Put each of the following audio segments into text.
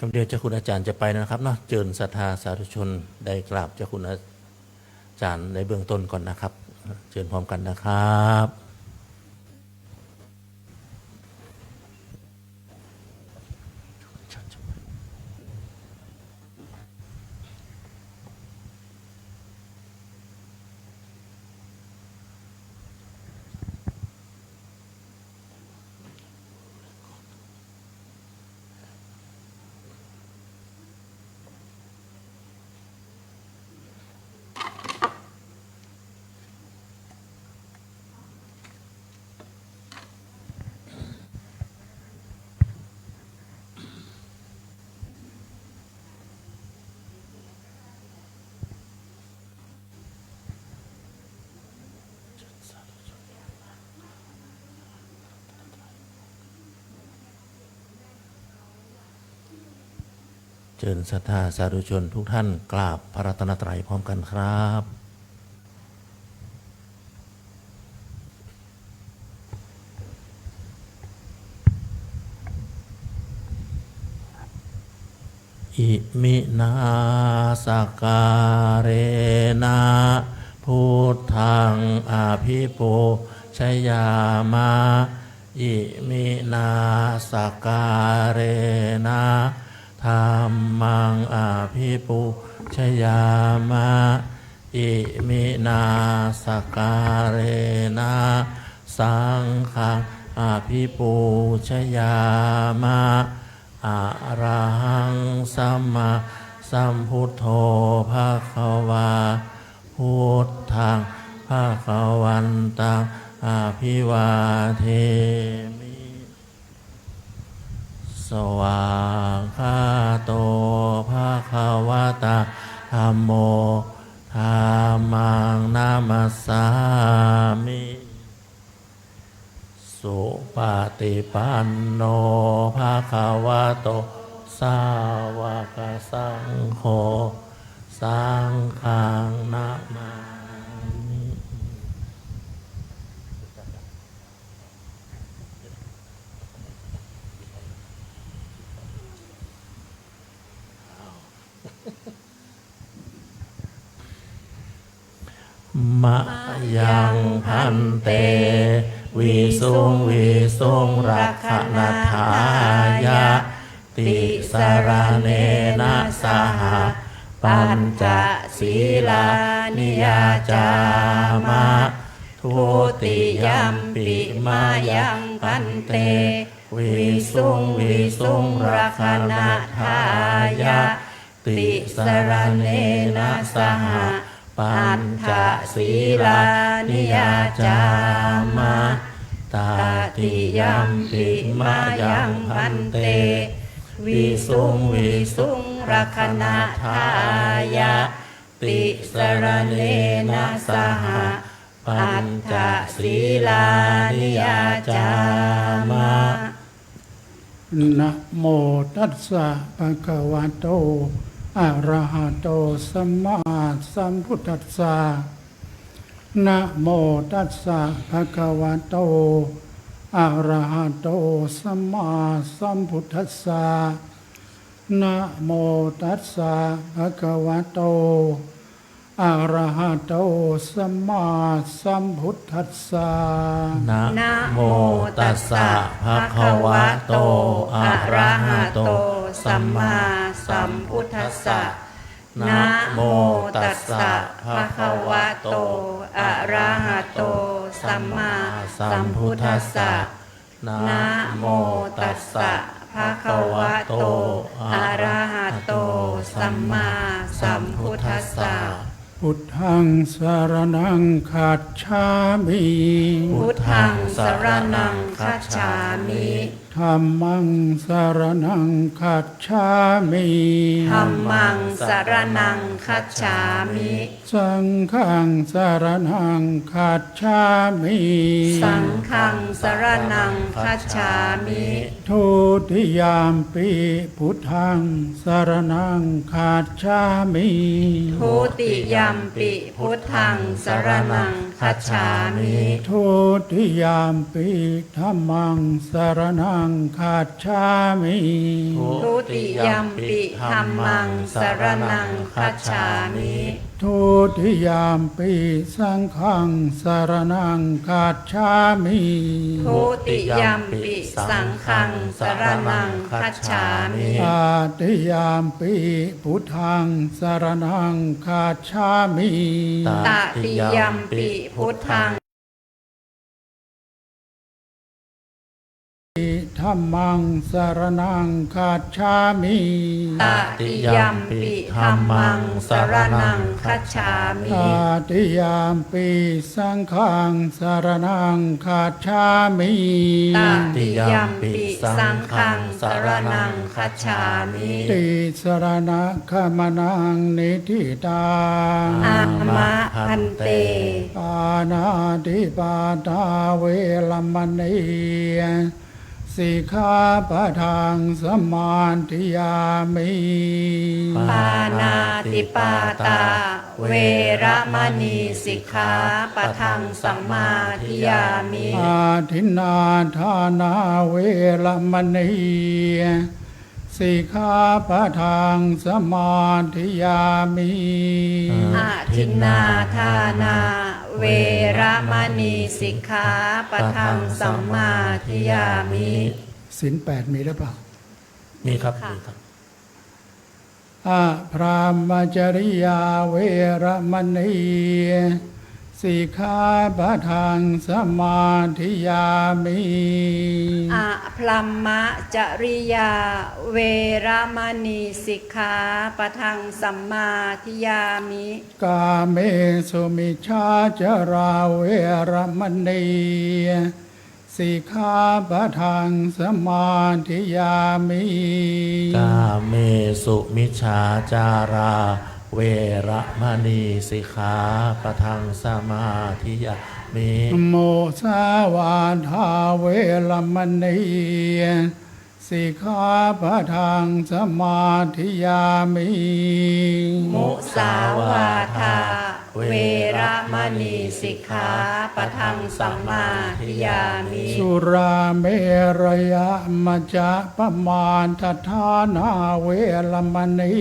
คำเดียวเจ้าคุณอาจารย์จะไปนะครับเนาะเจิญศรัทธาสาธุชนได้กราบเจ้าคุณอาจารย์ในเบื้องต้นก่อนนะครับเจิญพร้อมกันนะครับเจิญศรัทธาสาธุชนทุกท่านกราบพระรัตนตรัยพร้อมกันครับอิมินาสการเรนะพุทธังอาภิปูชยามะอิมินาสการเรนะธัมมังอาภิปูชยามะอิมินาสการเรนะสังฆังอาภิปูชยามะอะระหังสัมมาสัมพุทโธภะคะวาพุทธังภะคะวันตังอาภิวาเทมิสวากขาโตภะคะวะตาธัมโมธัมมังนามัสสามิสุปฏิปันโนภะคะวะโตสาวกสังโฆสังฆังนะมามิมะยังพันเตวิสุงวิสุงรักขณทายะติสรเนนะสหปัญจศีลานิยาจามะทุติยัมปิมายังพันเตวิสุงวิสุงรักขณทายะติสรเนนะสหปัญจศีลานิยาจามะตาติยัมปิมายังพันเตวิสุงวิสุงรักขณทายะติสรเนนะสหปัญจศีลานิยาจามะนะโมตัสสะภะคะวะโตอะระหะโตสัมมาสัมพุทธัสสะนะโมตัสสะภะคะวะโตอะระหะโตสัมมาสัมพุทธัสสะนะโมตัสสะภะคะวะโตอะระหะโตสัมมาสัมพุทธัสสะนะโมตัสสะภะคะวะโตอะระหะโตสัมมาสัมพุทธัสสะนะโมตัสสะภะคะวะโตอะระหะโตสัมมาสัมพุทธัสสะนะโมตัสสะภะคะวะโตอะระหะโตสัมมาสัมพุทธัสสะพุทธังสรณังคัจฉามิพุทธังสรณังคัจฉามิธัมมังสรณังคัจฉามิธัมมังสรณังคัจฉามิสังฆังสรณังคัจฉามิสังฆังสรณังคัจฉามิทุติยามปิพุทธังสรณังคัจฉามิทุติยัมปิพุทธังสรณังคัจฉามิทุติยามปิธัมมังสรณัง งคัจฉามิ ทุติยัมปิธัมมังสรณังคัจฉามิ ทุติยามปิสังฆังสรณังคัจฉามิ ทุติยัมปิสังฆังสรณังคัจฉามิ ตติยามปิพุทธังสรณังคัจฉามิ ตติยัมปิพุทธัง ธัมมังสรณังคัจฉามิ ตติยัมปิธัมมังสรณังคัจฉามิ ตติยามปิสังฆังสรณังคัจฉามิ ตติยัมปิสังฆังสรณังคัจฉามิ ติสรณะขมนังนิธิตา อามะพันเต ปานาติปาตาเวรมณีสิกขาปะทังสมาธิยามิ ปานาติปาตา เวระมณีสิกขาปะทังสัมมาทิยามิ อาทินนาทานาเวรมณีสิกขาปะทังสมาธิยามิ อาทินนาทานา เวระมณีสิกขาปะทังสัมมาทิยามิ ศีลแปดมีหรือเปล่า มีครับมีครับ อะพรามจริยาเวรมณีสิกขาปะทังสมาธิยามิ อะพลัมมะจริยา เวระมณีสิกขาปะทังสัมมาทิยามิ กาเมสุมิชาจราเวรมณีสิกขาปะทังสมาธิยามิ กาเมสุมิชฌาจารา เวระมณีสิกขาปะทังสมาธิยามิ โมสาวาทาเวรมณีสิกขาปะทังสมาธิยามิ มุสาวาทา เวระมณีสิกขาปะทังสัมมาทิยามิ สุราเมรยะมัจจะปมาทฐานาเวรมณี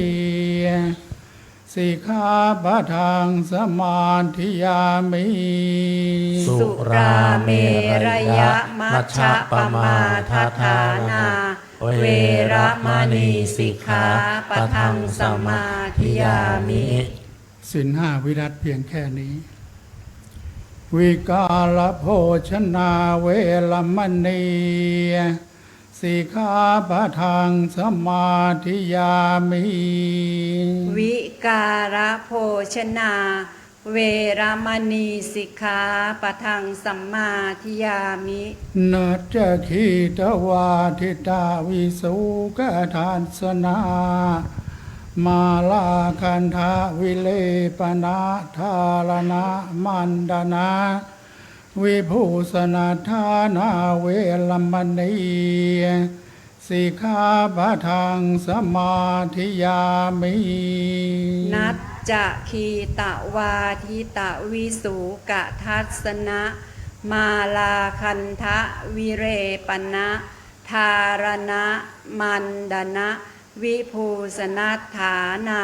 สิกขาปะทังสมาธิยามิ สุราเมรยะมัชฌะปมาทฐานา เวระมณีสิกขาปะทังสมาธิยามิ ศีลห้าวิรัตเพียงแค่นี้ วิกาลโภชนาเวรมณีสิกขาปะทังสมาธิยามิ วิการะโภชนา เวระมณีสิกขาปะทังสัมมาทิยามิ นัจจคีตวาทิตาวิสุกทานสนามาลาคันธาวิเลปนาทารณะมันดนาวิภูสนาทานาเวรมณีสิกขาปะทังสมาธิยามิ นัจจะคีตะวาทิตะวิสุกะทัสนะ มาลาคันทะวิเรปนะทารณะมันดนะวิภูสนัฏฐานา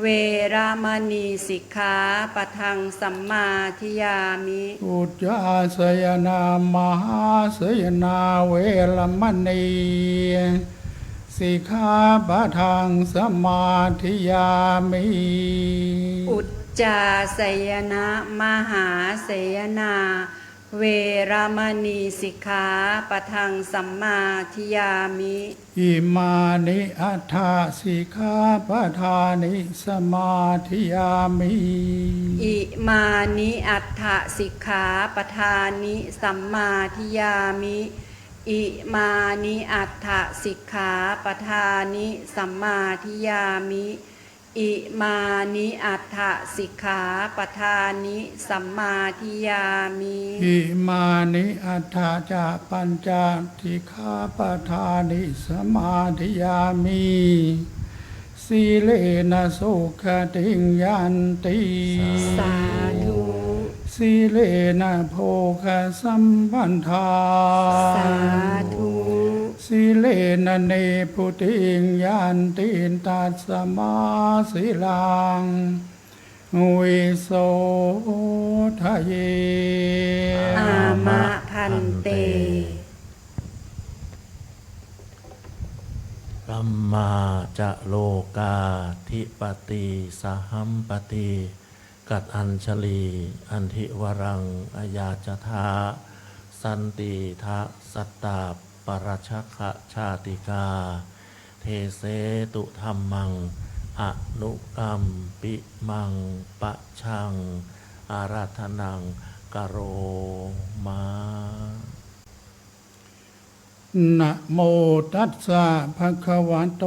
เวระมณีสิกขาปะทังสัมมาทิยามิ อุจจาสยนามหาสยนาเวรมณีสิกขาปะทังสมาธิยามิ อุจจาสยนะมหาสยนา เวระมณีสิกขาปะทังสัมมาทิยามิ อิมานิอัฏฐสิกขาปะทานิสมาธิยามิ อิมานิอัฏฐสิกขาปทานิสัมมาทิยามิ อิมานิอัฏฐสิกขาปทานิสัมมาทิยามิ อิมานิอัฏฐสิกขาปทานิสัมมาทิยามิ อิมานิอัฏฐจะปัญจสิกขาปะทานิสมาธิยามิสีเลนะสุขติงยันติ สาธุ สีเลนะโภคสัมปันธา สาธุ สิเลนะเนพุติงยันติตัสสมาสิลังวิโสทะเย อามะพันเต รัมมาจะโลกาธิปติสหัมปติกัดอัญชลีอันทิวรังอายาจทาสันติทะสัตตาปรชคะชาติกาเทเสตุธรรมังอนุกรรมปิมังปะชังอาราธนังกโรมา นะโมตัสสะภะคะวะโต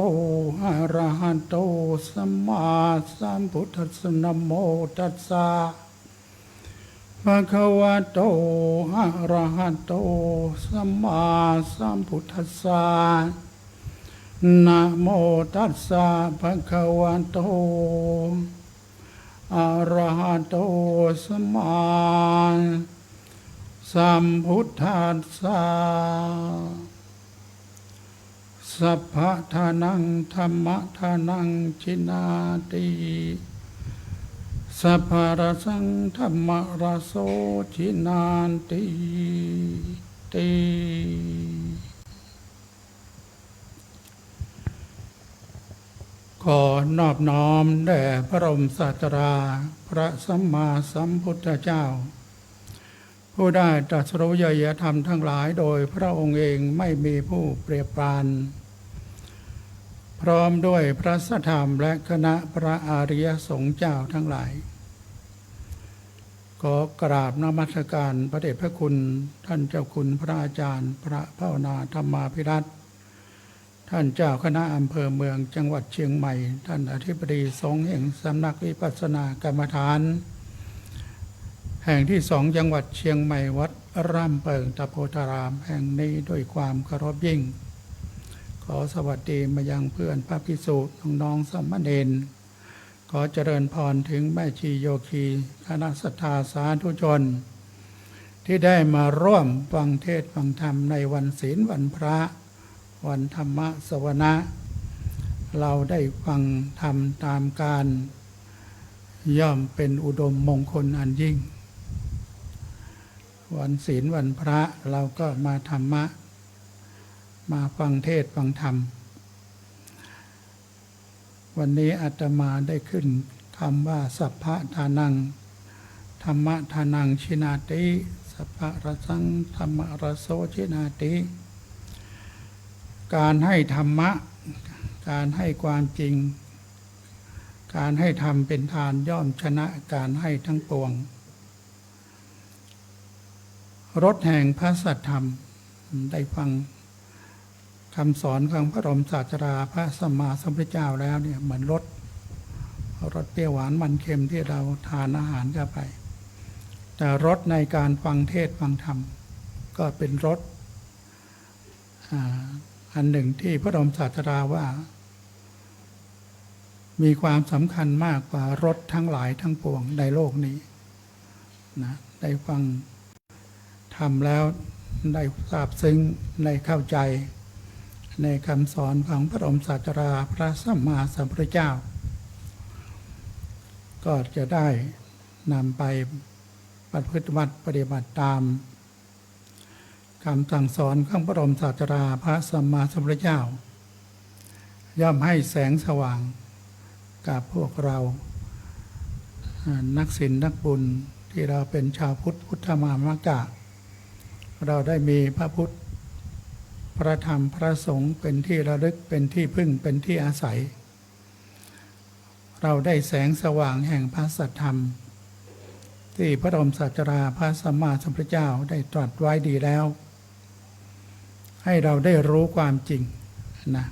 อะระหะโตสัมมาสัมพุทธัสสะนะโมตัสสะภะคะวะโตอะระหะโตสัมมาสัมพุทธัสสะนะโมตัสสะภะคะวะโตอะระหะโตสัมมาสัมพุทธัสสะสัพพะทานังธัมมะทานังชินาติสัพพะรสังธัมมะรสโสชินานติติขอนอบน้อมแด่พระบรมศาสดาพระสัมมาสัมพุทธเจ้าผู้ได้ตรัสรู้ญาณธรรมทั้งหลายโดยพระองค์เองไม่มีผู้เปรียบปรานพร้อมด้วยพระสัทธรรมและคณะพระอริยสงฆ์เจ้าทั้งหลายขอกราบนมัสการพระเดชพระคุณท่านเจ้าคุณพระอาจารย์พระภาวนาธรรมาภิรัตน์ท่านเจ้าคณะอำเภอเมืองจังหวัดเชียงใหม่ท่านอธิบดีสงฆ์แห่งสำนักวิปัสสนากรรมฐานแห่งที่2จังหวัดเชียงใหม่วัดร่ำเปิงตะโพธารามแห่งนี้ด้วยความเคารพยิ่งขอสวัสดีมายังเพื่อนพระภิกษุน้องๆสามเณรขอเจริญพรถึงแม่ชีโยคีคณะศรัทธาสาธุชนที่ได้มาร่วมฟังเทศน์ฟังธรรมในวันศีลวันพระวันธรรมสวนะเราได้ฟังธรรมตามการย่อมเป็นอุดมมงคลอันยิ่งวันศีลวันพระเราก็มาธรรมะมาฟังเทศน์ฟังธรรมวันนี้อาตมาได้ขึ้นคำว่าสัพพะทานังธรรมะทานังชินาติสัพพะรสังธรรมะรสโสชินาติการให้ธรรมะการให้ความจริงการให้ธรรมเป็นทานย่อมชนะการให้ทั้งปวงรสแห่งพระสัทธรรมได้ฟังคำสอนของพระบรมศาสดาพระสัมมาสัมพุทธเจ้าแล้วเนี่ยเหมือนรสเปรี้ยวหวานมันเค็มที่เราทานอาหารเข้าไปแต่รสในการฟังเทศน์ฟังธรรมก็เป็นรสอันหนึ่งที่พระบรมศาสดาว่ามีความสำคัญมากกว่ารสทั้งหลายทั้งปวงในโลกนี้นะได้ฟังธรรมแล้วได้ทราบซึ้งได้เข้าใจในคำสอนของพระบรมศาสดาพระสัมมาสัมพุทธเจ้าก็จะได้นำไปประพฤติปฏิบัติตามคำสั่งสอนของพระบรมศาสดาพระสัมมาสัมพุทธเจ้าย่อมให้แสงสว่างกับพวกเรานักศีลนักบุญที่เราเป็นชาวพุทธมามกะเราได้มีพระพุทธพระธรรมพระสงฆ์เป็นที่ระลึกเป็นที่พึ่งเป็นที่อาศัยเราได้แสงสว่างแห่งพระสัทธรรมที่พระบรมศาสดาพระสัมมาสัมพุทธเจ้าได้ตรัสไว้ดีแล้วให้เราได้รู้ความจริงนะ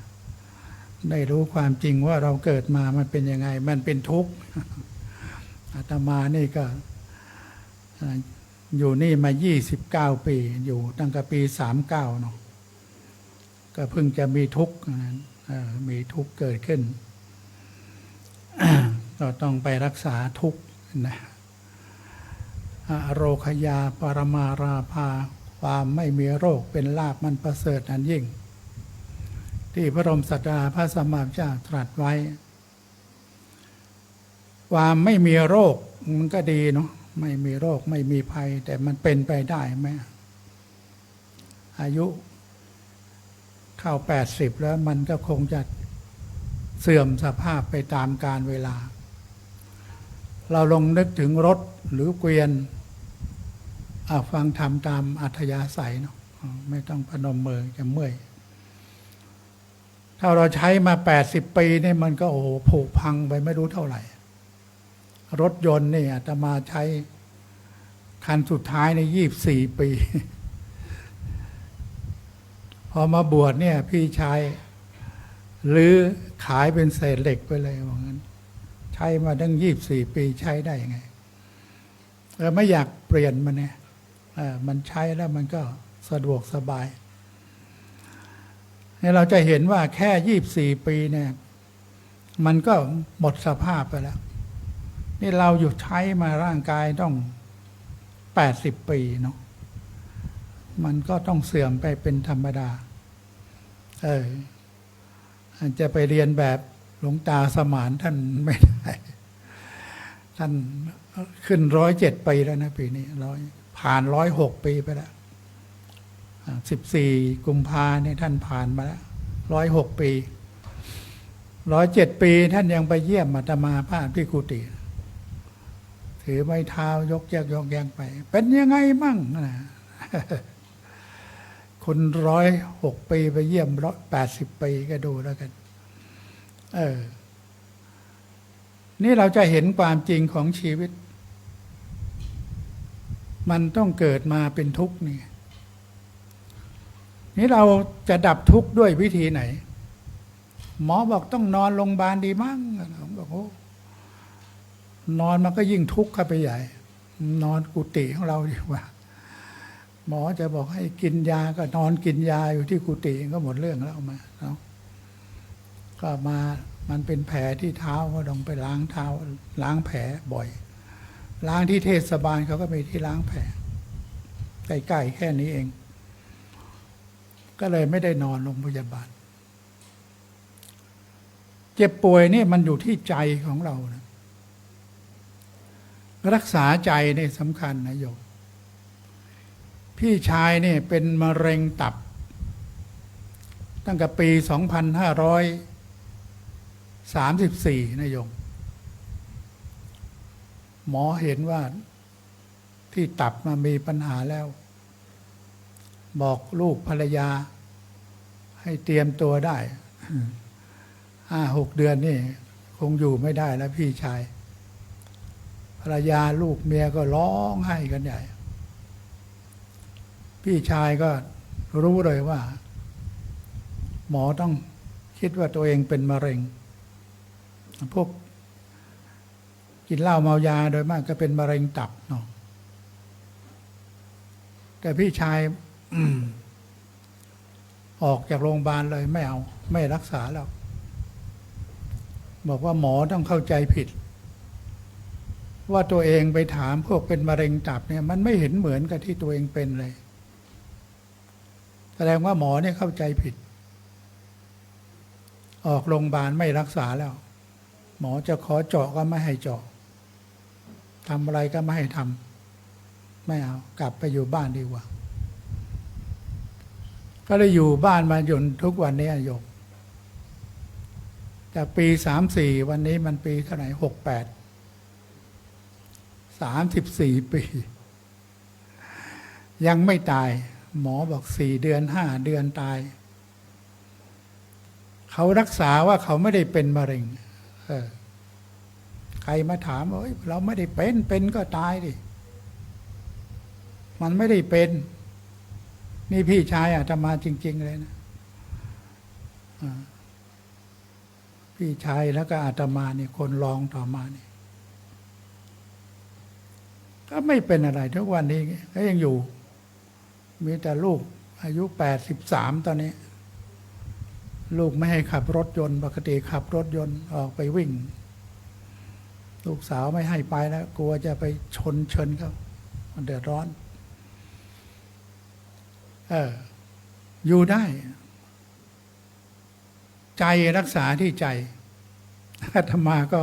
ได้รู้ความจริงว่าเราเกิดมามันเป็นยังไงมันเป็นทุกข์อาตมานี่ก็อยู่นี่มา29ปีอยู่ตั้งแต่ปี39เนาะก็เพิ่งจะมีทุกข์มีทุกข์เกิดขึ้น ก็ต้องไปรักษาทุกข์นะโรคยาปรมาราภาความไม่มีโรคเป็นลาภมันประเสริฐอันยิ่ง ที่พระบรมศาสดาพระสัมมาสัมพุทธเจ้าตรัสไว้ ความไม่มีโรคมันก็ดีเนาะไม่มีโรคไม่มีภัย แต่มันเป็นไปได้ไหมอายุเข้า80แล้วมันก็คงจะเสื่อมสภาพไปตามกาลเวลา เราลองนึกถึงรถหรือเกวียนฟังธรรมตามอัธยาศัยเนาะไม่ต้องพนมมือจะเมื่อยถ้าเราใช้มา80ปีนี่มันก็โอ้โหผุพังไปไม่รู้เท่าไหร่รถยนต์นี่อาตมาใช้คันสุดท้ายใน24 ปี พอมาบวชเนี่ยพี่ชายหรือขายเป็นเศษเหล็กไปเลยว่างั้นใช้มาตั้ง24 ปีใช้ได้ยังไงไม่อยากเปลี่ยนมันเนี่ยมันใช้แล้วมันก็สะดวกสบายเนี่ยเราจะเห็นว่าแค่24 ปีเนี่ยมันก็หมดสภาพไปแล้วนี่เราอยู่ใช้มาร่างกายต้อง80 ปีเนาะมันก็ต้องเสื่อมไปเป็นธรรมดาจะไปเรียนแบบหลวงตาสมานท่านไม่ได้ท่านขึ้น107 ปีแล้วนะปีนี้ผ่าน106 ปีไปแล้ว14 กุมภาเนี่ยท่านผ่านมาแล้ว106 ปี107 ปีท่านยังไปเยี่ยมอาตมาพระที่กุฏิถือไม้เท้ายกแยกไปเป็นยังไงมั่งนะคน106 ปีไปเยี่ยม80 ปีก็ดูแล้วกันนี่เราจะเห็นความจริงของชีวิตมันต้องเกิดมาเป็นทุกข์นี่เราจะดับทุกข์ด้วยวิธีไหนหมอบอกต้องนอนโรงพยาบาลดีมั้งผมบอกโอ้นอนมันก็ยิ่งทุกข์เข้าไปใหญ่นอนกุฏิของเราดีกว่าหมอจะบอกให้กินยาก็นอนกินยาอยู่ที่กุฏิก็หมดเรื่องแล้วมาเนาะก็มามันเป็นแผลที่เท้าก็ต้องไปล้างเท้าล้างแผลบ่อยล้างที่เทศบาลเขาก็มีที่ล้างแผลใกล้ๆแค่นี้เองก็เลยไม่ได้นอนโรงพยาบาลเจ็บป่วยนี่มันอยู่ที่ใจของเรานะรักษาใจนี่สำคัญนะโยมพี่ชายนี่เป็นมะเร็งตับตั้งแต่ปี 2534 นะโยมหมอเห็นว่าที่ตับมันมีปัญหาแล้วบอกลูกภรรยาให้เตรียมตัวได้ 5-6 เดือนนี่คงอยู่ไม่ได้แล้วพี่ชายภรรยาลูกเมียก็ร้องไห้กันใหญ่พี่ชายก็รู้เลยว่าหมอต้องคิดว่าตัวเองเป็นมะเร็งพวกกินเหล้าเมายาโดยมากก็เป็นมะเร็งตับเนาะแต่พี่ชายออกจากโรงพยาบาลเลยไม่เอาไม่รักษาแล้วบอกว่าหมอต้องเข้าใจผิดว่าตัวเองไปถามพวกเป็นมะเร็งตับเนี่ยมันไม่เห็นเหมือนกับที่ตัวเองเป็นเลยแสดงว่าหมอเนี่ยเข้าใจผิดออกโรงพยาบาลไม่รักษาแล้วหมอจะขอเจาะก็ไม่ให้เจาะทำอะไรก็ไม่ให้ทำไม่เอากลับไปอยู่บ้านดีกว่าก็เลยอยู่บ้านมาจนทุกวันนี้โยมจากปี34วันนี้มันปีเท่าไหร่68 34 ปียังไม่ตายหมอบอก4 เดือน5 เดือนตายเขารักษาว่าเขาไม่ได้เป็นมะเร็งใครมาถามว่าเราไม่ได้เป็นก็ตายดิมันไม่ได้เป็นนี่พี่ชายอาตมาจริงๆเลยนะพี่ชายแล้วก็อาตมาเนี่ยคนรองต่อมาเนี่ยก็ไม่เป็นอะไรทุกวันนี้ก็ยังอยู่มีแต่ลูกอายุ83ตอนนี้ลูกไม่ให้ขับรถยนต์ปกติขับรถยนต์ออกไปวิ่งลูกสาวไม่ให้ไปแล้วกลัวจะไปชนเขามันเดือดร้อนอยู่ได้ ใจรักษาที่ใจอาตมาก็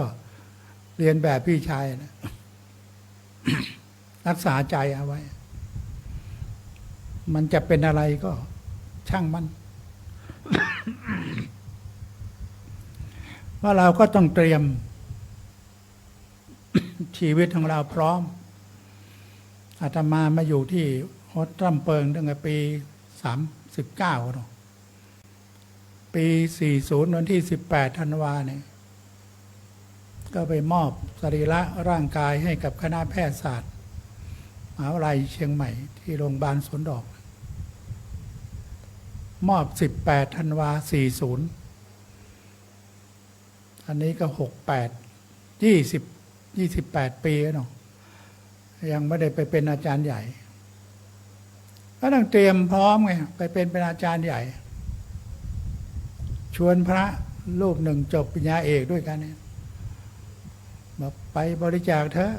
เรียนแบบพี่ชายนะ รักษาใจเอาไว้ มันจะเป็นอะไรก็ช่างมัน ว่าเราก็ต้องเตรียม ชีวิตของเราพร้อมอาตมามาอยู่ที่วัดร่ำเปิงตั้งแต่ปี39เนาะปี40วันที่18ธันวาเนี่ยก็ไปมอบสรีระร่างกายให้กับคณะแพทยศาสตร์มหาวิทยาลัยเชียงใหม่ที่โรงพยาบาลสวนดอกมอบ18ธันวา40อันนี้ก็28 ปีแล้วเนาะยังไม่ได้ไปเป็นอาจารย์ใหญ่ก็ต้องเตรียมพร้อมไงไปเป็นอาจารย์ใหญ่ชวนพระรูปหนึ่งจบปริญญาเอกด้วยกันเนี่ยบอกไปบริจาคเถอะ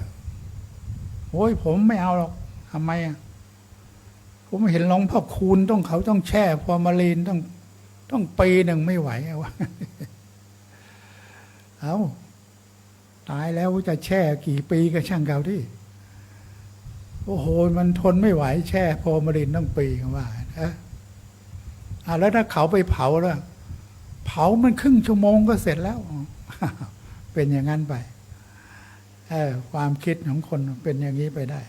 โอ้ยผมไม่เอาหรอกทำไมอ่ะผมเห็นหลวงพ่อคูณเขาต้องแช่ฟอร์มาลีนต้องปีหนึ่งไม่ไหววะ เอาตายแล้วจะแช่กี่ปีก็ช่างเขาที่โอ้โหมันทนไม่ไหวแช่ฟอร์มาลีนต้องปีกันว่าแล้วถ้าเขาไปเผาแล้วเผามันครึ่งชั่วโมงก็เสร็จแล้ว เป็นอย่างนั้นไปความคิดของคนเป็นอย่างนี้ไปได้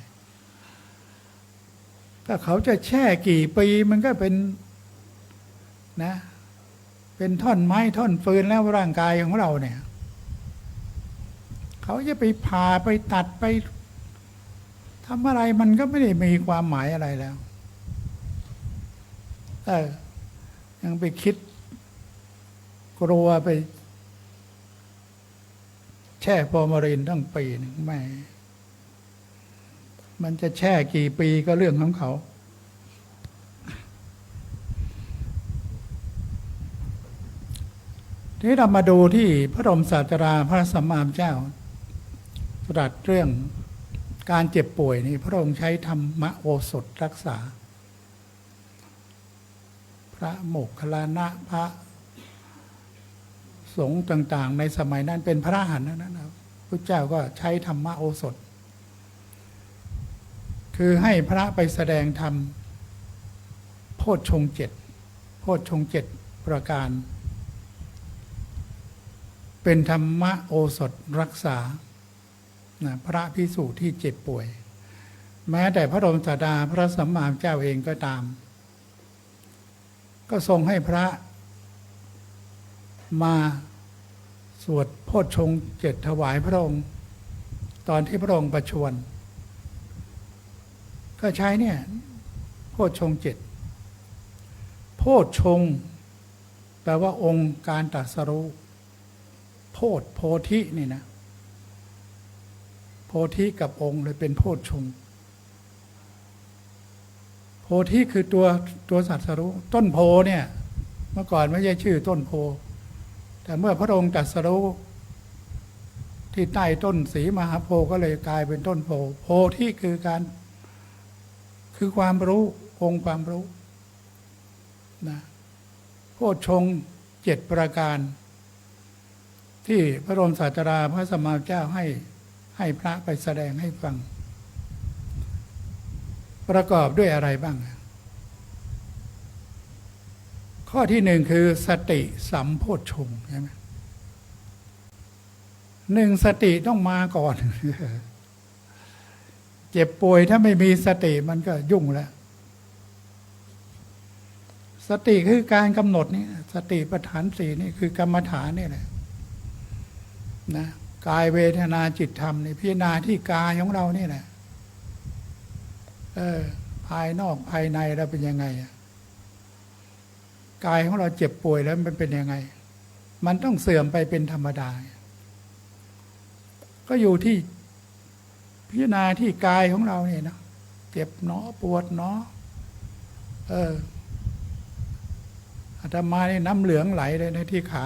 ถ้าเขาจะแช่กี่ปีมันก็เป็นนะเป็นท่อนไม้ท่อนฟืนแล้วร่างกายของเราเนี่ยเขาจะไปผ่าไปตัดไปทำอะไรมันก็ไม่ได้มีความหมายอะไรแล้วยังไปคิดกลัวไปแช่ฟอร์มาลีนตั้งปีหนึ่งไม่มันจะแช่กี่ปีก็เรื่องของเขาทีนี้เรามาดูที่พระบรมศาสดาพระสัมมาสัมพุทธเจ้าตรัสเรื่องการเจ็บป่วยนี่พระองค์ใช้ธรรมโอสถรักษาพระโมคคัลลานะพระสงฆ์ต่างๆในสมัยนั้นเป็นพระอรหันต์นะครับพระเจ้าก็ใช้ธรรมโอสถคือให้พระไปแสดงธรรมโพชฌงค์7โพชฌงค์7ประการเป็นธรรมโอสถรักษาพระภิกษุที่เจ็บป่วยแม้แต่พระบรมศาสดาพระสัมมาสัมพุทธเจ้าเองก็ตามก็ทรงให้พระมาสวดโพชฌงค์7ถวายพระองค์ตอนที่พระองค์ประชวรก็ใช้เนี่ยโพชฌงค์7โพชฌงค์แปลว่าองค์การตรัสรู้โพธโพธินี่นะโพธิกับองค์เลยเป็นโพชฌงค์โพธิคือตัวสัตสรู้ต้นโพเนี่ยเมื่อก่อนไม่ใช่ชื่อต้นโพแต่เมื่อพระองค์ตรัสรู้ที่ใต้ต้นสีมหาโพธิ์ก็เลยกลายเป็นต้นโพโพธิคือความรู้องค์ความรู้นะโพชฌงค์7ประการที่พระบรมศาสดาพระสัมมาสัมพุทธเจ้าให้พระไปแสดงให้ฟังประกอบด้วยอะไรบ้างข้อที่หนึ่งคือสติสัมโพชฌงค์ใช่ไหมสติต้องมาก่อน เจ็บป่วยถ้าไม่มีสติมันก็ยุ่งแล้วสติคือการกำหนดนี่สติปัฏฐานสี่นี่คือกรรมฐานนี่แหละนะกายเวทนาจิตธรรมนี่พิจารณาที่กายของเรานี่แหละภายนอกภายในเราเป็นยังไงกายของเราเจ็บป่วยแล้วมันเป็นยังไงมันต้องเสื่อมไปเป็นธรรมดาก็อยู่ที่พิจารณาที่กายของเราเนี่ยนะเจ็บเนาะปวดเนาะอาตมานี่น้ำเหลืองไหลเลยในที่ขา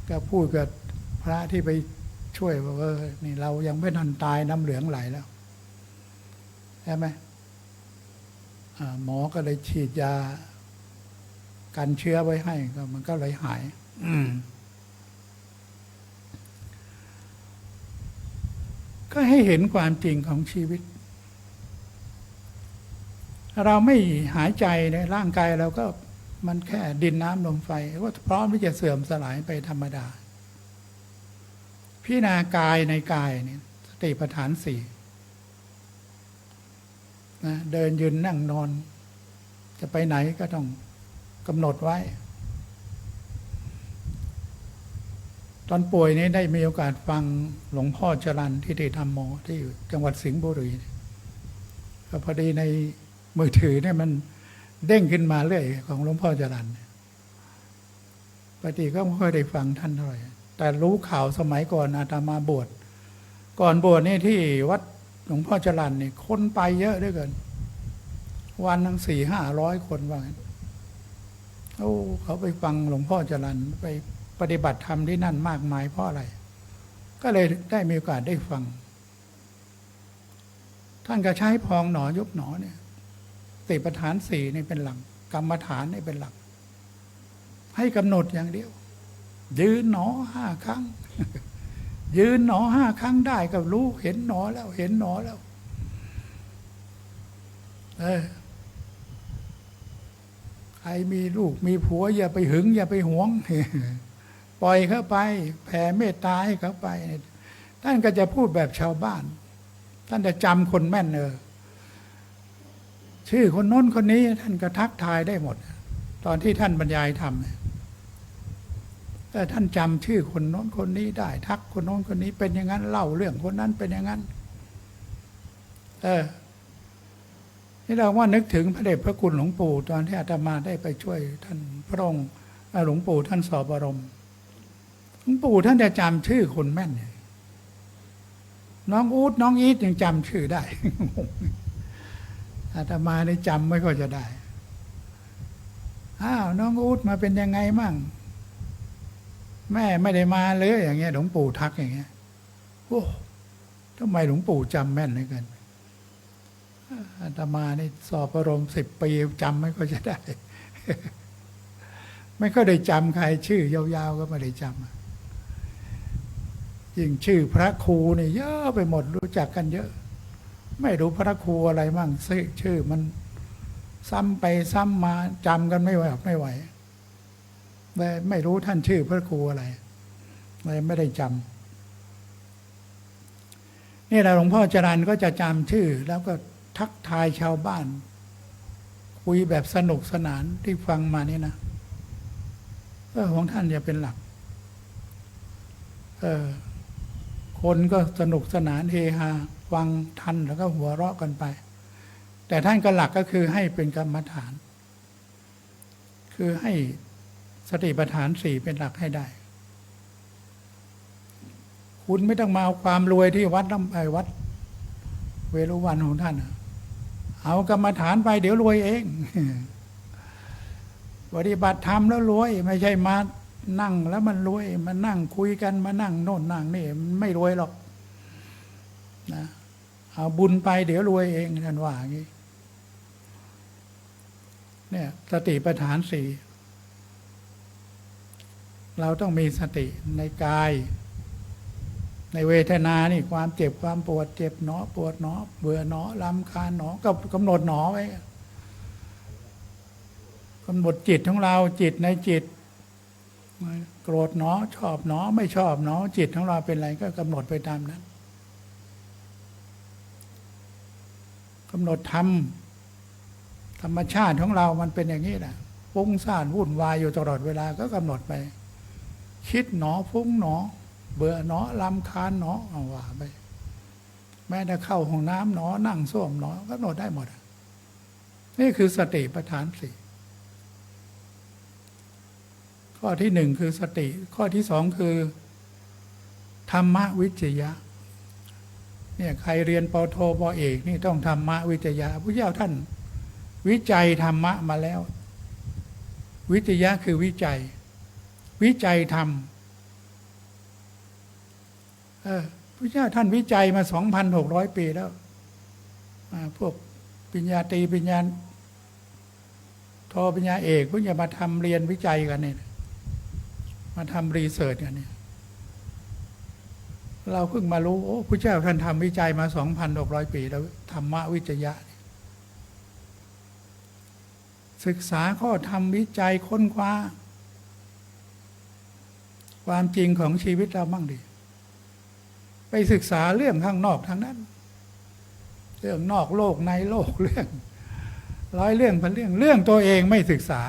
ก็พูดกับพระที่ไปช่วยว่านี่เรายังไม่ทันตายน้ำเหลืองไหลแล้วใช่ไหมหมอก็เลยฉีดยา กันเชื้อไว้ให้ก็มันก็เลยหายก็ให้เห็นความจริงของชีวิต เราไม่หายใจในร่างกายเราก็มันแค่ดินน้ำลมไฟก็พร้อมที่จะเสื่อมสลายไปธรรมดาพิจารณากายในกายเนี่ยสติปัฏฐานสี่นะเดินยืนนั่งนอนจะไปไหนก็ต้องกำหนดไว้ ตอนป่วยนี้ได้มีโอกาสฟังหลวงพ่อจรัญที่ได้ทำโมที่จังหวัดสิงห์บุรีก็พอดีในมือถือเนี่ยมันเด้งขึ้นมาเรื่อยของหลวงพ่อจรัญปกติก็ไม่ค่อยได้ฟังท่านเท่าไหร่แต่รู้ข่าวสมัยก่อนอาตมาบวชก่อนบวชนี่ที่วัดหลวงพ่อจรัญนี่คนไปเยอะด้วยกันวันทั้ง400-500 คนว่างั้นเขาไปฟังหลวงพ่อจรัญไปปฏิบัติธรรมที่นั่นมากมายเพราะอะไรก็เลยได้มีโอกาสได้ฟังท่านก็ใช้พองหนอยุบหนอเนี่ยสติปัฏฐานสี่นี่เป็นหลักกรรมฐานนี่เป็นหลักให้กำหนดอย่างเดียวยืนหนอ5 ครั้ง ยืนหนอ5 ครั้งได้ก็รู้เห็นหนอแล้วเห็นหนอแล้วใครมีลูกมีผัวอย่าไปหึงอย่าไปหวง ปล่อยเข้าไปแผ่เมตตาให้เขาไปท่านก็จะพูดแบบชาวบ้านท่านจะจำคนแม่นชื่อคนโน้นคนนี้ท่านก็ทักทายได้หมดตอนที่ท่านบรรยายธรรมแต่ท่านจำชื่อคนโน้นคนนี้ได้ทักคนโน้นคนนี้เป็นอย่างนั้นเล่าเรื่องคนนั้นเป็นอย่างนั้นนี่เราว่านึกถึงพระเดชพระคุณหลวงปู่ตอนที่อาตมาได้ไปช่วยท่านพระองค์หลวงปู่ท่านสอบบรมหลวงปู่ท่านจะจำชื่อคนแม่นน้องอู๊ดน้องอีทยังจำชื่อได้ อาตมาได้จำไม่ค่อยจะได้น้องอู๊ดมาเป็นยังไงมั่งแม่ไม่ได้มาเลยอย่างเงี้ยหลวงปู่ทักอย่างเงี้ยโอ้ทำไมหลวงปู่จำแม่นเหลือเกินอาตมานี่สอบประรม10 ปีจำไม่ค่อยจะได้ ไม่ค่อยได้จำใครชื่อยาวๆก็ไม่ได้จำยิ่งชื่อพระครูนี่เยอะไปหมดรู้จักกันเยอะไม่รู้พระครูอะไรมั่งชื่อมันซ้ำไปซ้ำมาจำกันไม่ไหวเลยไม่รู้ท่านชื่อพระครูอะไรเลยไม่ได้จำนี่แหละหลวงพ่อจรัญก็จะจำชื่อแล้วก็ทักทายชาวบ้านคุยแบบสนุกสนานที่ฟังมานี่นะของท่านจะเป็นหลักคนก็สนุกสนานเฮฮาฟังทันแล้วก็หัวเราะกันไปแต่ท่านก็หลักก็คือให้เป็นกรรมฐานคือให้สติปัฏฐาน4เป็นหลักให้ได้คุณไม่ต้องมาเอาความรวยที่วัดวัดเวรุวันของท่านเอากรรมฐานไปเดี๋ยวรวยเอง ปฏิบัติธรรมแล้วรวยไม่ใช่มานั่งแล้วมันรวยมานั่งคุยกันมานั่งโน่นนั่งนี่มันไม่รวยหรอกนะเอาบุญไปเดี๋ยวรวยเองท่านว่าอย่างนี้เนี่ยสติปัฏฐาน4เราต้องมีสติในกายในเวทนานี่ความเจ็บความปวดเจ็บหนอปวดหนอเบื่อหนอรำคาญหนอก็กำหนดหนอไว้กำหนดจิตของเราจิตในจิตโกรธหนอชอบหนอไม่ชอบหนอจิตของเราเป็นอะไรก็กำหนดไปตามนั้นกำหนดธรรมชาติของเรามันเป็นอย่างนี้แหละฟุ้งซ่านวุ่นวายอยู่ตลอดเวลาก็กำหนดไปคิดหนอฟุ้งหนอเบื่อหนอรำคาญหนอเอาว่าไปแม้แต่เข้าห้องน้ำหนอนั่งส้วมหนอกำหนดได้หมดนี่คือสติปัฏฐาน4ข้อที่1คือสติข้อที่2คือธรรมวิจยะเนี่ยใครเรียนปโทปเอกนี่ต้องธรรมวิจยะพระเจ้าท่านวิจัยธรรมะมาแล้ววิจยะคือวิจัยธรรมพระเจ้าท่านวิจัยมา 2,600 ปีแล้วพวกปริญญาตรีปริญญาโท ปริญญาเอกเพิ่งจะมาทำเรียนวิจัยกันเนี่ยมาทำรีเสิร์ชกันเนี่ยเราเพิ่งมารู้โอ้พระเจ้าท่านทำวิจัยมา 2,600 ปีแล้วธรรมวิจยะศึกษาข้อธรรมวิจัยค้นคว้าความจริงของชีวิตเราบ้างดิไปศึกษาเรื่องข้างนอกทางนั้นเรื่องนอกโลกในโลกเรื่องร้อยเรื่องพันเรื่องตัวเองไม่ศึกษา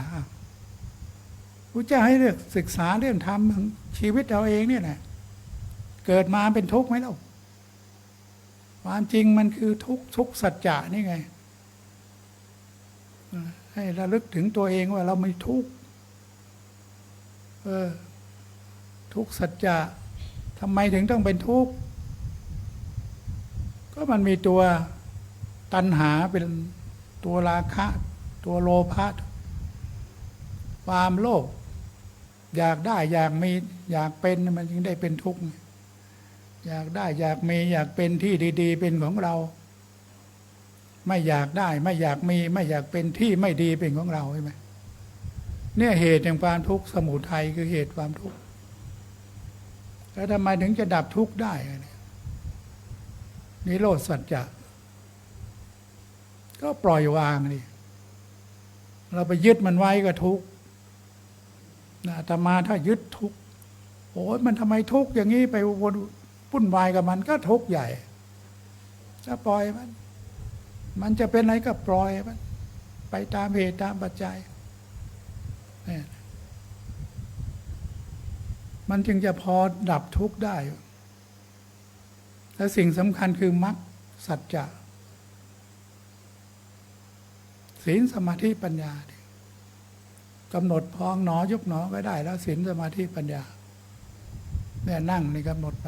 พระเจ้าให้เลือกศึกษาเรื่องธรรมของชีวิตเราเองเนี่ยแหละเกิดมาเป็นทุกข์ไหมเล่าความจริงมันคือทุกข์สัจจะนี่ไงให้ระลึกถึงตัวเองว่าเราไม่ทุกข์ทุกข์สัจจะทำไมถึงต้องเป็นทุกข์ก็มันมีตัวตัณหาเป็นตัวราคะตัวโลภะความโลภอยากได้อยากมีอยากเป็นมันจึงได้เป็นทุกข์อยากได้อยากมีอยากเป็นที่ดีๆเป็นของเราไม่อยากได้ไม่อยากมีไม่อยากเป็นที่ไม่ดีเป็นของเราใช่ไหมเนี่ยเหตุแห่งความทุกข์สมุทัยคือเหตุความทุกข์แล้วทำไมถึงจะดับทุกข์ได้นิโรธสัจจะก็ปล่อยวางดิเราไปยึดมันไว้ก็ทุกข์อาตมาถ้ายึดทุกข์โอ้ยมันทำไมทุกข์อย่างนี้ไปวุ่นวายกับมันก็ทุกข์ใหญ่จะปล่อยมันจะเป็นอะไรก็ปล่อยมันไปตามเหตุตามปัจจัยมันจึงจะพอดับทุกข์ได้และสิ่งสำคัญคือมรรคสัจจะศีลสมาธิปัญญากำหนดพองหนอยุบหนอก็ได้แล้วศีลสมาธิปัญญาเนี่ยนั่งนี่กำหนดไป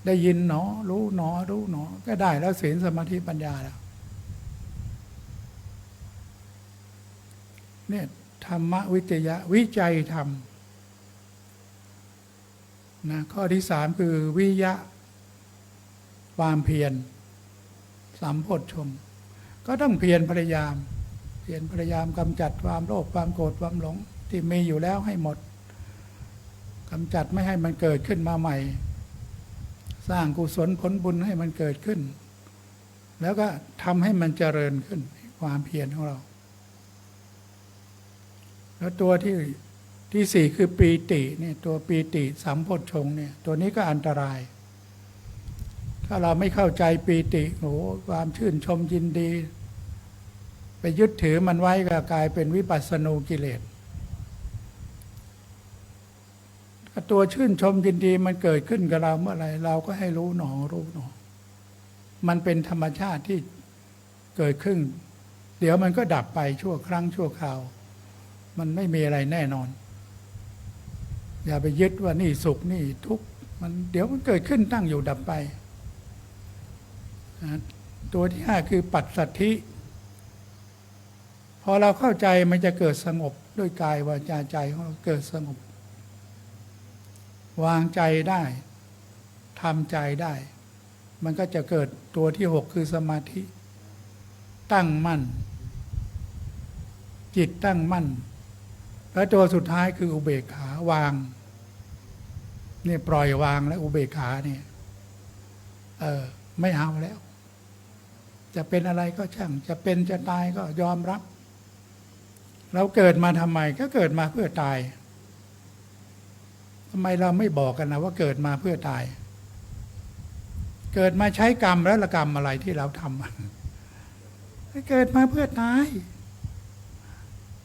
ได้ยินหนอรู้หนอรู้หนอก็ได้แล้วศีลสมาธิปัญญาแล้วเนี่ยธรรมวิจยะวิจัยธรรมนะข้อที่สามคือวิยะความเพียรสัมโพชฌงค์ก็ต้องเพียรพยายามกำจัดความโลภความโกรธความหลงที่มีอยู่แล้วให้หมดกำจัดไม่ให้มันเกิดขึ้นมาใหม่สร้างกุศลผลบุญให้มันเกิดขึ้นแล้วก็ทำให้มันเจริญขึ้นความเพียรของเราแล้วตัวที่สี่คือปีติเนี่ยตัวปีติสัมโพชฌงค์เนี่ยตัวนี้ก็อันตรายถ้าเราไม่เข้าใจปีติโอ้ความชื่นชมยินดีไปยึดถือมันไว้ก็กลายเป็นวิปัสสนูกิเลสตัวชื่นชมยินดีมันเกิดขึ้นกับเราเมื่อไหร่เราก็ให้รู้หนอมันเป็นธรรมชาติที่เกิดขึ้นเดี๋ยวมันก็ดับไปชั่วครั้งชั่วคราวมันไม่มีอะไรแน่นอนอย่าไปยึดว่านี่สุขนี่ทุกข์มันเดี๋ยวมันเกิดขึ้นตั้งอยู่ดับไปตัวที่ห้าคือปัสสัทธิพอเราเข้าใจมันจะเกิดสงบด้วยกายวาจาใจของเราเกิดสงบวางใจได้ทำใจได้มันก็จะเกิดตัวที่หกคือสมาธิตั้งมั่นจิตตั้งมั่นแล้วตัวสุดท้ายคืออุเบกขาวางเนี่ยปล่อยวางและอุเบกขาเนี่ยไม่เอาแล้วจะเป็นอะไรก็ช่างจะเป็นจะตายก็ยอมรับเราเกิดมาทำไมก็เกิดมาเพื่อตายทำไมเราไม่บอกกันนะว่าเกิดมาเพื่อตายเกิดมาใช้กรรมแล้วละกรรมอะไรที่เราทำเกิดมาเพื่อตาย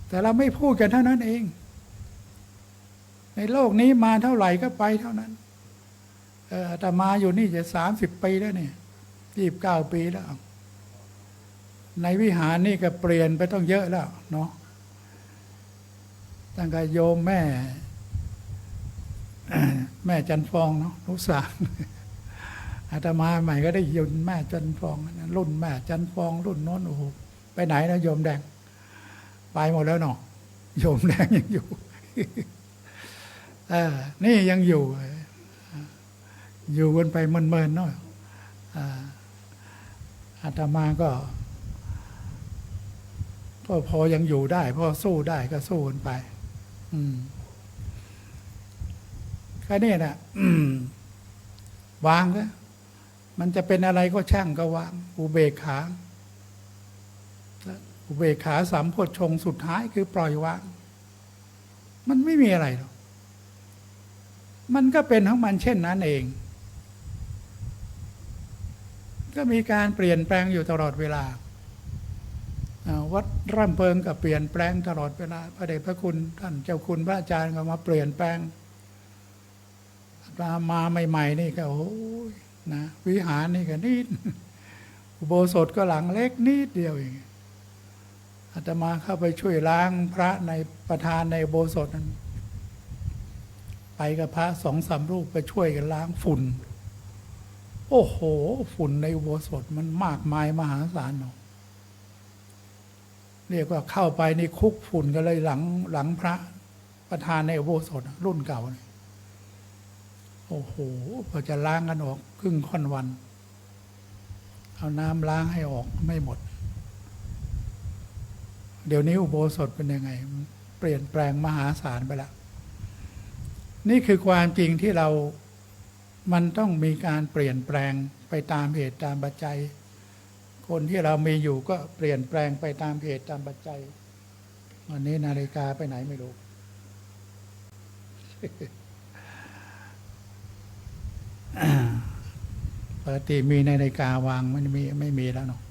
แต่เราไม่พูดกันเท่านั้นเองในโลกนี้มาเท่าไหร่ก็ไปเท่านั้นอาตมาอยู่นี่จะ30 ปีแล้วเนี่ย29 ปีแล้วในวิหารนี่ก็เปลี่ยนไปต้องเยอะแล้วเนาะตั้งแต่โยมแม่จันฟองเนาะลูกสาวอาตมาใหม่ก็ได้ยินแม่จันฟองรุ่นแม่จันฟองรุ่นโน้นโอ้โหไปไหนนะโยมแดงไปหมดแล้วเนาะโยมแดงยังอยู่นี่ยังอยู่กันไปเมินๆเนาะอาตมาก็ ก็พอยังอยู่ได้พอสู้ได้ก็สู้กันไปแค่นี้นะวางก็มันจะเป็นอะไรก็ช่างก็วางอุเบกขาอุเบกขาสัมโพชฌงค์สุดท้ายคือปล่อยวางมันไม่มีอะไรหรอกมันก็เป็นของมันเช่นนั้นเองก็มีการเปลี่ยนแปลงอยู่ตลอดเวลาวัดร่ำเพิงก็เปลี่ยนแปลงตลอดเวลาพระเดชพระคุณท่านเจ้าคุณพระอาจารย์ก็มาเปลี่ยนแปลงมาใหม่ๆนี่ก็โอ้ยนะวิหารนี่ก็นิดอุโบสถก็หลังเล็กนิดเดียวเองอาตมาเข้าไปช่วยล้างพระในประธานในอุโบสถนั้นไปกับพระ2-3 รูปไปช่วยกันล้างฝุ่นโอ้โหฝุ่นในอุโบสถมันมากมายมหาศาลเนาะเรียกว่าเข้าไปในคุกฝุ่นก็เลยหลังพระประธานในอุโบสถรุ่นเก่าเนี่ยโอ้โหพอจะล้างกันออกครึ่งค่อนวันเอาน้ำล้างให้ออกไม่หมดเดี๋ยวนี้อุโบสถเป็นยังไงเปลี่ยนแปลงมหาศาลไปแล้วนี่คือความจริงที่มันต้องมีการเปลี่ยนแปลงไปตามเหตุตามปัจจัยคนที่เรามีอยู่ก็เปลี่ยนแปลงไปตามเหตุตามปัจจัยวันนี้นาฬิกาไปไหนไม่รู้ ปกติมีนาฬิกาวางไม่มีแล้วเนาะ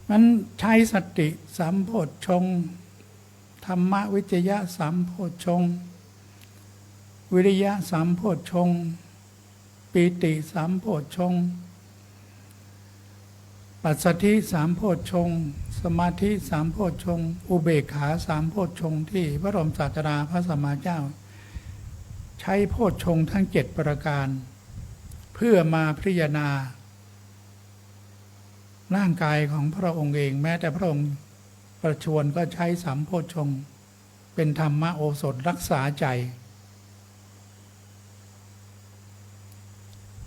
มันใช้สติสัมโพชฌงค์ธรรมวิจยะสัมโพชฌงค์วิริยะสัมโพชฌงค์ปีติสัมโพชฌงค์ปัสสัทธิสัมโพชฌงค์สมาธิสัมโพชฌงค์อุเบกขาสัมโพชฌงค์ที่พระบรมศาสดาพระสัมมาเจ้าใช้โพชฌงค์ทั้ง7ประการเพื่อมาพิจารณาร่างกายของพระองค์เองแม้แต่พระองค์ประชวรก็ใช้สัมโพชฌงค์เป็นธรรมโอสถรักษาใจ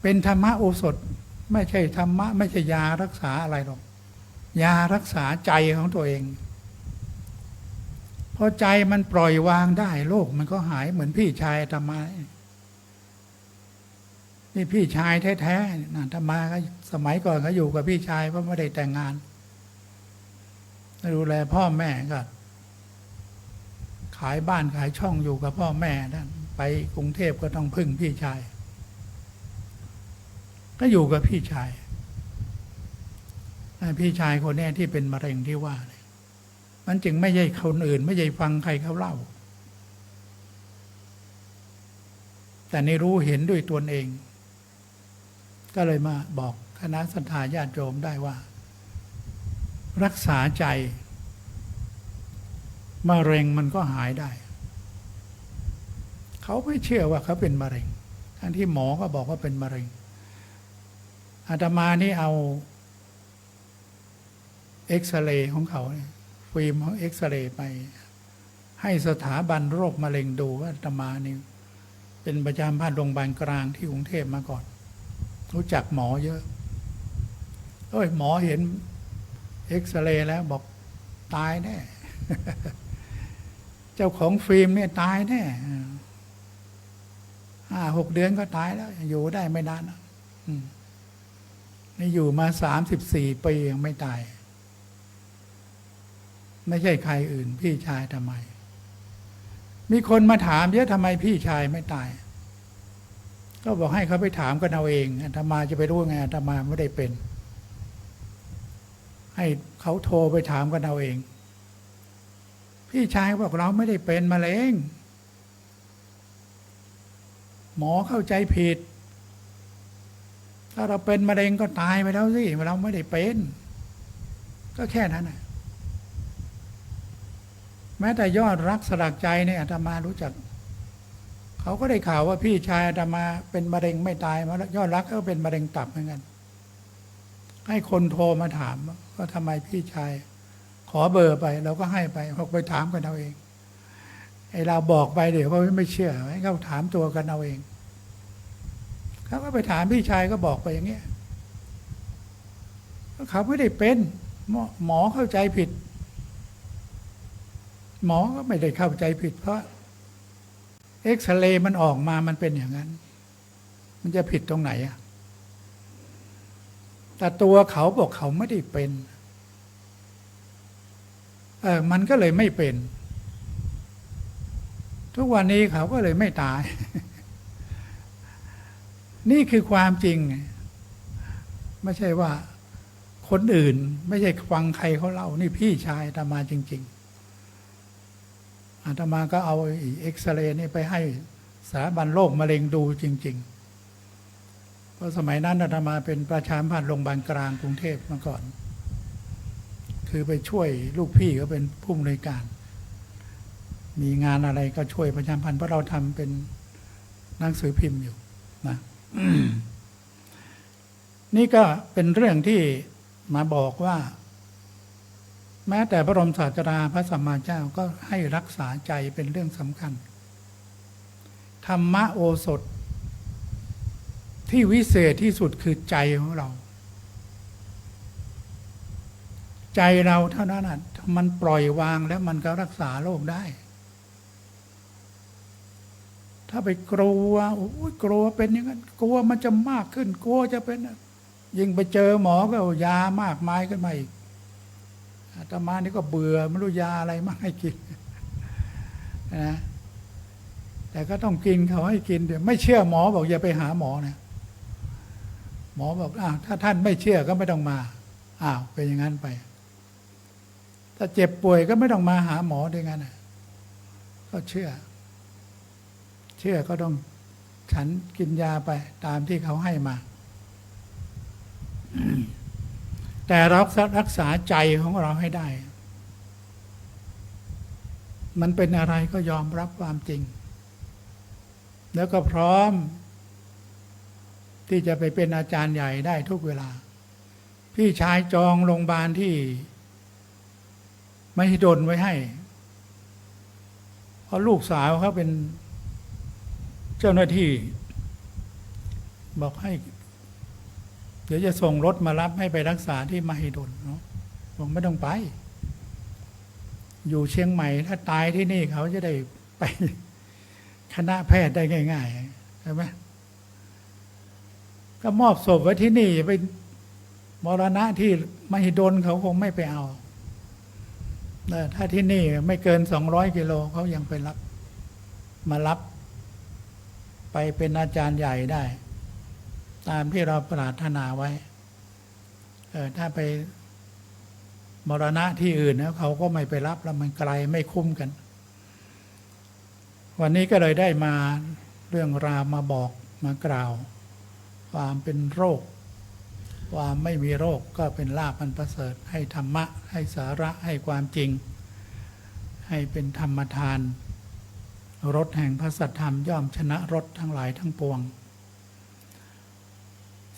เป็นธรรมโอสถไม่ใช่ธรรมะไม่ใช่ยารักษาอะไรหรอกยารักษาใจของตัวเองพอใจมันปล่อยวางได้โลกมันก็หายเหมือนพี่ชายอาตมานี่พี่ชายแท้ๆอาตมาก็สมัยก่อนเขาอยู่กับพี่ชายเพราะไม่ได้แต่งงานดูแลพ่อแม่ก็ขายบ้านขายช่องอยู่กับพ่อแม่นั่นไปกรุงเทพก็ต้องพึ่งพี่ชายก็อยู่กับพี่ชายพี่ชายคนนี้ที่เป็นมะเร็งที่ว่าเนี่ยมันจึงไม่ใช่คนอื่นไม่ใช่ฟังใครเขาเล่าแต่ในรู้เห็นด้วยตนเองก็เลยมาบอกคณะศรัทธาญาติโยมได้ว่ารักษาใจมะเร็งมันก็หายได้เขาไม่เชื่อว่าเขาเป็นมะเร็งทั้งที่หมอก็บอกว่าเป็นมะเร็งอาตมานี่เอาเอ็กซเรย์ของเขาฟิล์มของเอ็กซเรย์ไปให้สถาบันโรคมะเร็งดูว่าอาตมานี่เป็นประจำภาคโรงพยาบาลกลางที่กรุงเทพมาก่อนรู้จักหมอเยอะหมอเห็นเอ็กซเรย์แล้วบอกตายแน่ เจ้าของฟิล์มเนี่ยตายแน่5-6 เดือนก็ตายแล้วอยู่ได้ไม่นานนี่อยู่มา34 ปียังไม่ตายไม่ใช่ใครอื่นพี่ชายทำไมมีคนมาถามเยอะทำไมพี่ชายไม่ตายก็บอกให้เขาไปถามกันเอาเองอาตมาจะไปรู้ไงอาตมาไม่ได้เป็นให้เขาโทรไปถามกันเอาเองพี่ชายบอกเราไม่ได้เป็นมะเร็งหมอเข้าใจผิดถ้าเราเป็นมะเร็งก็ตายไปแล้วสิเราไม่ได้เป็นก็แค่นั้นนะแม้แต่ยอดรักสลักใจเนี่ยอาตมารู้จักเขาก็ได้ข่าวว่าพี่ชายอาตมาเป็นมะเร็งไม่ตายมายอดรักก็เป็นมะเร็งตับเหมือนกันให้คนโทรมาถามว่าทำไมพี่ชายขอเบอร์ไปเราก็ให้ไปเขาไปถามกันเอาเองไอ้เราบอกไปเดี๋ยวเขาไม่เชื่อให้เขาถามตัวกันเอาเองเขาก็ไปถามพี่ชายก็บอกไปอย่างเงี้ย เขาไม่ได้เป็นหมอเข้าใจผิด หมอก็ไม่ได้เข้าใจผิด เพราะเอ็กซเรย์มันออกมามันเป็นอย่างนั้น มันจะผิดตรงไหนอะแต่ตัวเขาบอกเขาไม่ได้เป็นมันก็เลยไม่เป็น ทุกวันนี้เขาก็เลยไม่ตาย นี่คือความจริง ไม่ใช่ว่าคนอื่นไม่ใช่ฟังใครเขาเล่านี่พี่ชายอาตมาจริงๆอาตมาก็เอาเอ็กซเรย์นี่ไปให้สถาบันโรคมะเร็งดูจริงๆเพราะสมัยนั้นอาตมาเป็นประชาสัมพันธ์โรงพยาบาลกลางกรุงเทพมาก่อนคือไปช่วยลูกพี่ก็เป็นผู้อำนวยการมีงานอะไรก็ช่วยประชาสัมพันธ์เพราะเราทำเป็นหนังสือพิมพ์อยู่นะ นี่ก็เป็นเรื่องที่มาบอกว่าแม้แต่พระบรมศาสดาพระสัมมาเจ้าก็ให้รักษาใจเป็นเรื่องสำคัญธรรมโอสถที่วิเศษที่สุดคือใจของเราใจเราเท่านั้นน่ะมันปล่อยวางแล้วมันก็รักษาโรคได้ถ้าไปกลัวโอ้ยกลัวเป็นอย่างนั้นกลัวมันจะมากขึ้นกลัวจะเป็นยิ่งไปเจอหมอก็ยามากมายขึ้นมาอีกอาตมานี่ก็เบื่อไม่รู้ยาอะไรมาให้กินนะแต่ก็ต้องกินเขาให้กินเดี๋ยวไม่เชื่อหมอบอกอย่าไปหาหมอนะหมอบอกถ้าท่านไม่เชื่อก็ไม่ต้องมาเป็นอย่างนั้นไปถ้าเจ็บป่วยก็ไม่ต้องมาหาหมอด้วยงั้นก็เชื่อก็ต้องฉันกินยาไปตามที่เขาให้มา แต่รักษาใจของเราให้ได้มันเป็นอะไรก็ยอมรับความจริงแล้วก็พร้อมที่จะไปเป็นอาจารย์ใหญ่ได้ทุกเวลาพี่ชายจองโรงพยาบาลที่มหิดลไว้ให้เพราะลูกสาวเขาเป็นเจ้าหน้าที่บอกให้เดี๋ยวจะส่งรถมารับให้ไปรักษาที่มหิดลเนาะบอกไม่ต้องไปอยู่เชียงใหม่ถ้าตายที่นี่เขาจะได้ไปคณะแพทย์ได้ง่ายๆใช่ไหมก็มอบศพไว้ที่นี่ไปมรณะที่มหิดลเขาคงไม่ไปเอาถ้าที่นี่ไม่เกิน200 กิโลเขายังไปรับมารับไปเป็นอาจารย์ใหญ่ได้ตามที่เราปรารถนาไว้ถ้าไปมรณะที่อื่นนะเขาก็ไม่ไปรับแล้วมันไกลไม่คุ้มกันวันนี้ก็เลยได้มาเรื่องราวมาบอกมากล่าวความเป็นโรคความไม่มีโรคก็เป็นลาภอันประเสริฐให้ธรรมะให้สาระให้ความจริงให้เป็นธรรมทานรสแห่งพระสัทธรรมย่อมชนะรสทั้งหลายทั้งปวง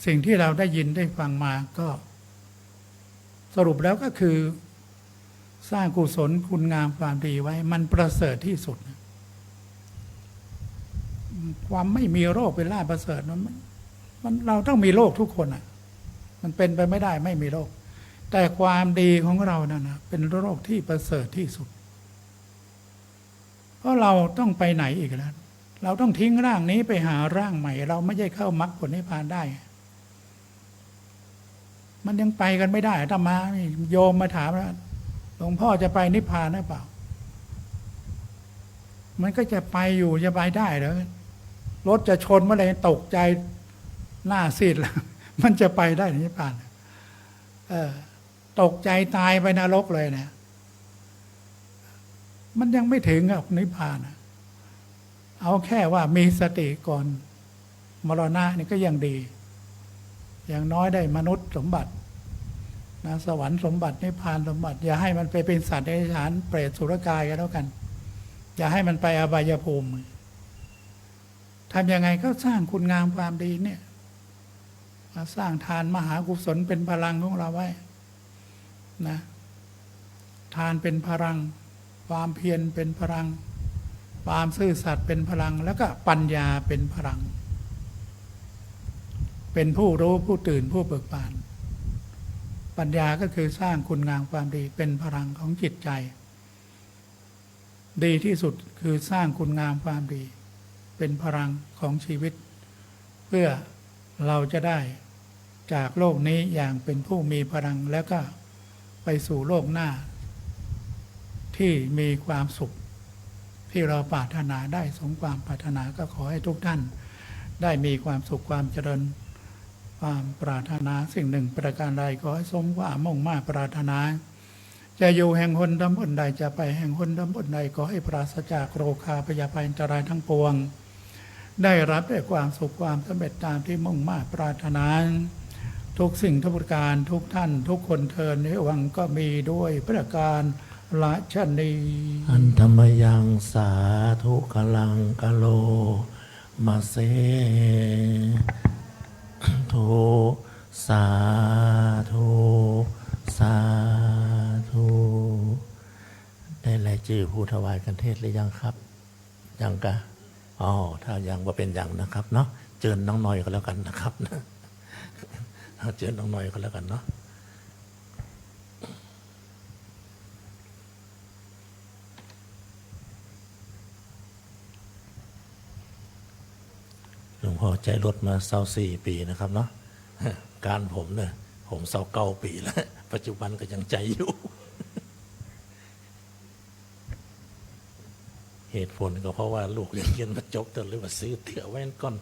สิ่งที่เราได้ยินได้ฟังมาก็สรุปแล้วก็คือสร้างกุศลคุณงามความดีไว้มันประเสริฐที่สุดความไม่มีโรคเป็นลาภประเสริฐมันเราต้องมีโรคทุกคนมันเป็นไปไม่ได้ไม่มีโรคแต่ความดีของเรานั่นนะเป็นโรคที่ประเสริฐที่สุดเพราะเราต้องไปไหนอีกแล้วเราต้องทิ้งร่างนี้ไปหาร่างใหม่เราไม่ใช่เข้ามรรคผลนิพพานได้มันยังไปกันไม่ได้อาตมาโยมมาถามว่าหลวงพ่อจะไปนิพพานหรือเปล่ามันก็จะไปอยู่จะไปได้เหรอรถจะชนเมื่อไหร่ตกใจหน้าซีดแล้วมันจะไปได้นิพพานตกใจตายไปนรกเลยเนี่ยมันยังไม่ถึงกับนิพพานเอาแค่ว่ามีสติก่อนมรณะนี่ก็ยังดีอย่างน้อยได้มนุษย์สมบัตินะสวรรค์สมบัตินิพพานสมบัติอย่าให้มันไปเป็นสัตว์ในฐานเปรตสุรกายกันแล้วกันอย่าให้มันไปอบายภูมิทำยังไงก็สร้างคุณงามความดีเนี่ยสร้างทานมหากุศลเป็นพลังของเราไว้นะทานเป็นพลังความเพียรเป็นพลังความซื่อสัตย์เป็นพลังแล้วก็ปัญญาเป็นพลังเป็นผู้รู้ผู้ตื่นผู้เบิกบาน ปัญญาก็คือสร้างคุณงามความดีเป็นพลังของจิตใจ ดีที่สุดคือสร้างคุณงามความดีเป็นพลังของชีวิต เพื่อเราจะได้จากโลกนี้อย่างเป็นผู้มีพลังแล้วก็ไปสู่โลกหน้า ที่มีความสุขที่เราปรารถนาได้สมความปรารถนาก็ขอให้ทุกท่านได้มีความสุขความเจริญความปรารถนาสิ่งหนึ่งประการใดขอให้สมความมุ่งมา่ปรารถนา จะอยู่แห่งหนตำบลใดจะไปแห่งหนตำบลใดขอให้ปราศจากโรคาพยาภัยอันตรายทั้งปวงได้รับด้วยความสุขความสำเร็จตามที่มุ่งมา่ปรารถนาทุกสิ่งทุกประการทุกท่านทุกคนเทินในวังก็มีด้วยประการละชนี อันธรรมยังสาธุกลังกะโลมาเสธุสาธุสาธุได้รายชื่อผู้ถวายกันเทศหรือยังครับยังกะอ๋อถ้ายังว่าเป็นยังนะครับเนาะเชิญน้องหน่อยก็แล้วกันนะครับนะเชิญน้องหน่อยก็แล้วกันเนาะหลวงพ่อใจรถมา24 ปีนะครับเนาะการผมเนี่ยผม29 ปีแล้วปัจจุบันก็ยังใจอยู่เหตุผลก็เพราะว่าลูกเรียนมาจบแต่เลยว่าซื้อเตี๋ยวไว้ก่อน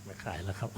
ไม่ขายแล้วครับ